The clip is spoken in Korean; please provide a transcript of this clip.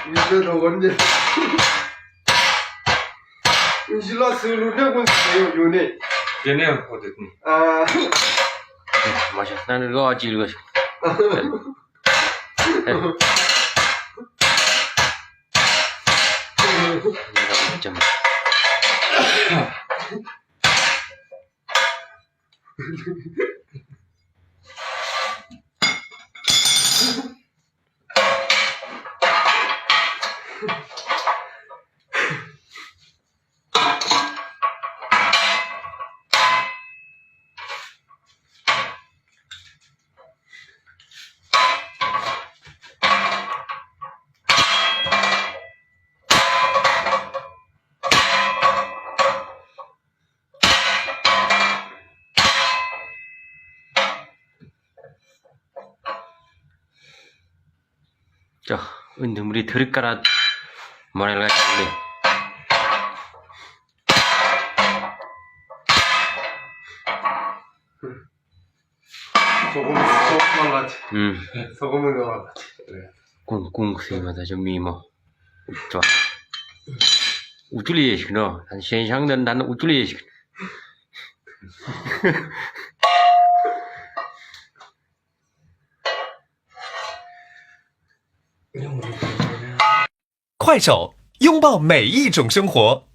이제도 언제 인실라 스루려고 세요 요네 얘네요 어쨌든 아 마셔 나는 이거 아직 이거 좀 자, 은두물이 들까라 말을 가지는데 소금만 같이 소금을 넣어 같이 꿍꿍 생마다 좀 미모 좋아 우쭐리 예식너 난 현상은 나는 우쭐리 예식 快手，拥抱每一种生活。